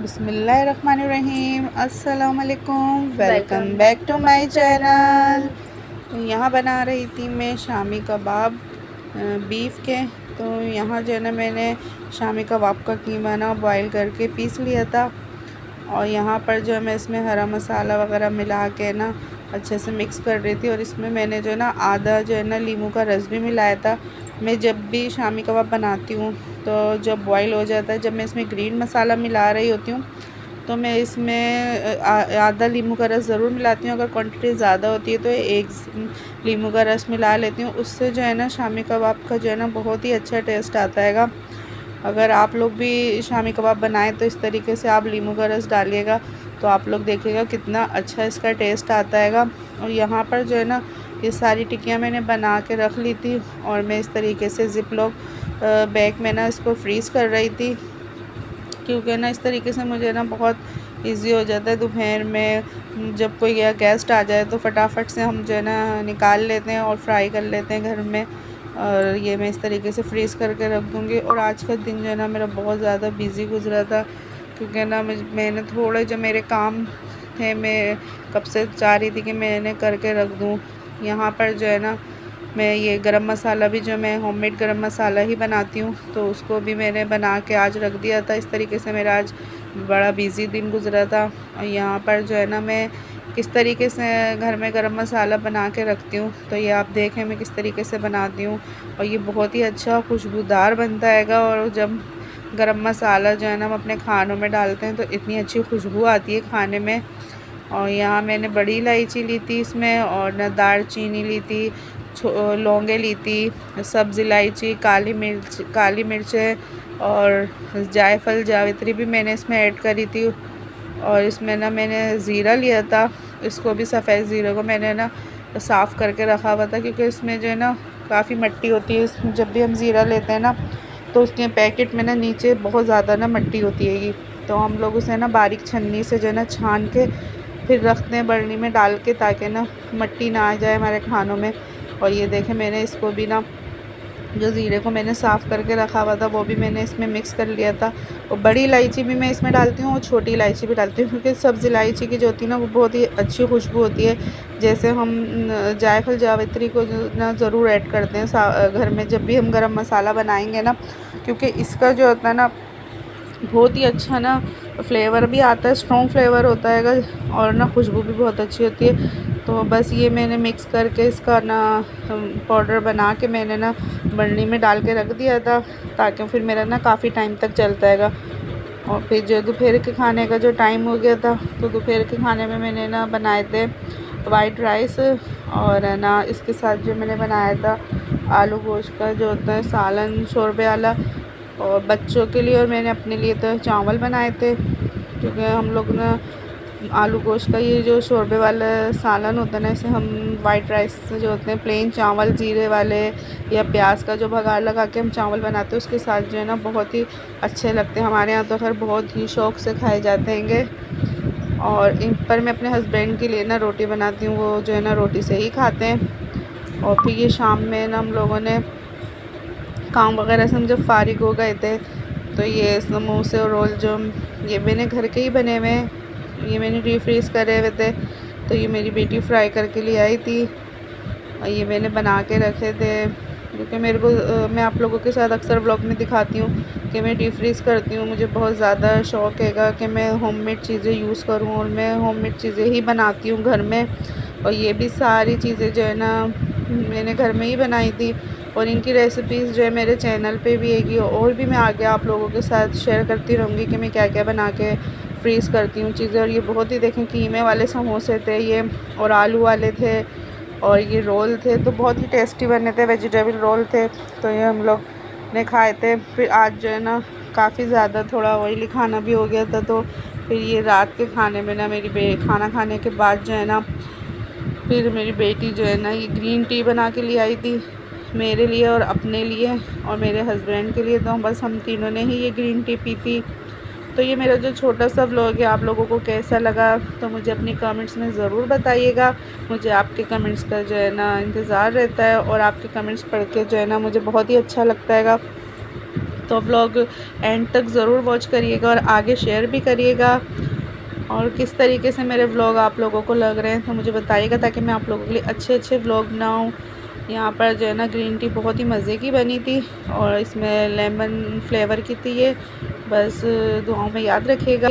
बिस्मिल्लाहिर्रहमानिर्रहीम। अस्सलाम वालेकुम। Welcome welcome back back to to my my channel. Channel. तो यहाँ बना रही थी मैं शामी कबाब बीफ के। तो यहाँ जो है ना मैंने शामी कबाब का कीमा ना बॉईल करके पीस लिया था। और यहाँ पर जो है मैं इसमें हरा मसाला वगैरह मिला के ना अच्छे से मिक्स कर रही थी। और इसमें मैंने जो है ना आधा जो है ना लीमू का रस भी मिलाया था। मैं जब भी शामी कबाब बनाती हूँ तो जब बॉईल हो जाता है, जब मैं इसमें ग्रीन मसाला मिला रही होती हूँ तो मैं इसमें आधा लीमू का रस ज़रूर मिलाती हूँ। अगर क्वांटिटी ज़्यादा होती है तो एक लीमू का रस मिला लेती हूँ। उससे जो है ना शामी कबाब का जो है ना बहुत ही अच्छा टेस्ट आता है। अगर आप लोग भी शामी कबाब बनाएं तो इस तरीके से आप लीमू का रस डालिएगा तो आप लोग देखिएगा कितना अच्छा इसका टेस्ट आता है। और यहाँ पर जो है ना ये सारी टिक्कियाँ मैंने बना के रख ली थी और मैं इस तरीके से ज़िप लॉक बैग में ना इसको फ्रीज़ कर रही थी, क्योंकि ना इस तरीके से मुझे ना बहुत इजी हो जाता है। दोपहर में जब कोई या गेस्ट आ जाए तो फटाफट से हम जो है ना निकाल लेते हैं और फ्राई कर लेते हैं घर में। और ये मैं इस तरीके से फ्रीज़ करके रख दूँगी। और आज का दिन जो है ना मेरा बहुत ज़्यादा बिज़ी गुजरा था, क्योंकि ना मैंने थोड़े जो मेरे काम थे, मैं कब से चाह रही थी कि मैं इन्हें करके रख दूँ। यहाँ पर जो है ना मैं ये गरम मसाला भी, जो मैं होममेड गरम मसाला ही बनाती हूँ, तो उसको भी मैंने बना के आज रख दिया था। इस तरीके से मेरा आज बड़ा बिज़ी दिन गुजरा था। और यहाँ पर जो है ना मैं किस तरीके से घर में गरम मसाला बना के रखती हूँ, तो ये आप देखें मैं किस तरीके से बनाती हूँ। और ये बहुत ही अच्छा खुशबूदार बनता हैगा। और जब गरम मसाला जो है ना हम अपने खानों में डालते हैं तो इतनी अच्छी खुशबू आती है खाने में। और यहाँ मैंने बड़ी इलायची ली थी इसमें, और न दालचीनी ली थी, लौंगे ली थी, सब्ज़ इलायची, काली मिर्चें और जायफल जावित्री भी मैंने इसमें ऐड करी थी। और इसमें ना मैंने ज़ीरा लिया था, इसको भी सफ़ेद ज़ीरे को मैंने ना साफ़ करके रखा हुआ था, क्योंकि इसमें जो है ना काफ़ी मिट्टी होती है। इसमें जब भी हम ज़ीरा लेते हैं ना तो उसके पैकेट में ना नीचे बहुत ज़्यादा ना मिट्टी होती है ये। तो हम लोग उसे ना बारीक छन्नी से जो है ना छान के फिर रखते हैं बरनी में डाल के, ताकि ना मिट्टी ना आ जाए हमारे खानों में। और ये देखें मैंने इसको भी ना, जो ज़ीरे को मैंने साफ़ करके रखा हुआ था वो भी मैंने इसमें मिक्स कर लिया था। और बड़ी इलायची भी मैं इसमें डालती हूँ और छोटी इलायची भी डालती हूँ, क्योंकि सब्ज़ इलायची की जो होती है ना वो बहुत ही अच्छी खुशबू होती है। जैसे हम जायफल जावित्री को जो ना ज़रूर ऐड करते हैं घर में जब भी हम गरम मसाला बनाएंगे ना, क्योंकि इसका जो होता है ना बहुत ही अच्छा ना फ्लेवर भी आता है, स्ट्रॉन्ग फ्लेवर होता है और ना खुशबू भी बहुत अच्छी होती है। तो बस ये मैंने मिक्स करके इसका ना पाउडर बना के मैंने ना बरनी में डाल के रख दिया था, ताकि फिर मेरा ना काफ़ी टाइम तक चलता है। और फिर जो दोपहर के खाने का जो टाइम हो गया था, तो दोपहर के खाने में मैंने ना बनाए थे वाइट राइस, और ना इसके साथ जो मैंने बनाया था आलू गोश्त का जो होता है सालन शोरबे वाला, और बच्चों के लिए और मैंने अपने लिए तो चावल बनाए थे। क्योंकि हम लोग ना आलू गोश्त का ये जो शोरबे वाला सालन होता है ना, इसे हम वाइट राइस जो होते हैं प्लेन चावल ज़ीरे वाले या प्याज का जो बघार लगा के हम चावल बनाते हैं उसके साथ जो है ना बहुत ही अच्छे लगते हैं। हमारे यहाँ तो खैर बहुत ही शौक़ से खाए जाते हैंगे। और इन पर मैं अपने हस्बैंड के लिए ना रोटी बनाती हूँ, वो जो है ना रोटी से ही खाते हैं। और फिर ये शाम में ना हम लोगों ने काम वगैरह से हम जब फ़ारिग हो गए थे, तो ये समोसे और रोल जो ये मैंने घर के ही बने हुए हैं, ये मैंने डीप फ्रीज़ करे हुए थे। तो ये मेरी बेटी फ्राई करके ले आई थी और ये मैंने बना के रखे थे, क्योंकि मेरे को मैं आप लोगों के साथ अक्सर व्लॉग में दिखाती हूँ कि मैं डीप फ्रीज़ करती हूँ। मुझे बहुत ज़्यादा शौक़ है कि मैं होममेड चीज़ें यूज़ करूँ, और मैं होममेड चीज़ें ही बनाती हूँ घर में। और ये भी सारी चीज़ें जो है ना मैंने घर में ही बनाई थी। और इनकी रेसिपीज़ जो है मेरे चैनल पे भी आएगी, और भी मैं आगे आप लोगों के साथ शेयर करती रहूँगी कि मैं क्या क्या बना के फ्रीज़ करती हूँ चीज़ें। और ये बहुत ही देखें कीमे वाले समोसे थे ये, और आलू वाले थे, और ये रोल थे, तो बहुत ही टेस्टी बने थे, वेजिटेबल रोल थे। तो ये हम लोग ने खाए थे। फिर आज जो है ना काफ़ी ज़्यादा थोड़ा ऑयली खाना भी हो गया था, तो फिर ये रात के खाने में ना खाना खाने के बाद जो है ना फिर मेरी बेटी जो है ना ये ग्रीन टी बना के ले आई थी मेरे लिए और अपने लिए और मेरे हस्बैंड के लिए। तो बस हम तीनों ने ही ये ग्रीन टी पी थी। तो ये मेरा जो छोटा सा व्लॉग है आप लोगों को कैसा लगा तो मुझे अपनी कमेंट्स में ज़रूर बताइएगा। मुझे आपके कमेंट्स का जो है ना इंतज़ार रहता है, और आपके कमेंट्स पढ़ के जो है ना मुझे बहुत ही अच्छा लगता है। तो व्लॉग एंड तक ज़रूर वॉच करिएगा और आगे शेयर भी करिएगा। और किस तरीके से मेरे व्लॉग आप लोगों को लग रहे हैं तो मुझे बताइएगा, ताकि मैं आप लोगों के लिए अच्छे अच्छे व्लॉग बनाऊँ। यहाँ पर जो है ना ग्रीन टी बहुत ही मज़े की बनी थी और इसमें लेमन फ्लेवर की थी ये। बस दुआओं में याद रखिएगा।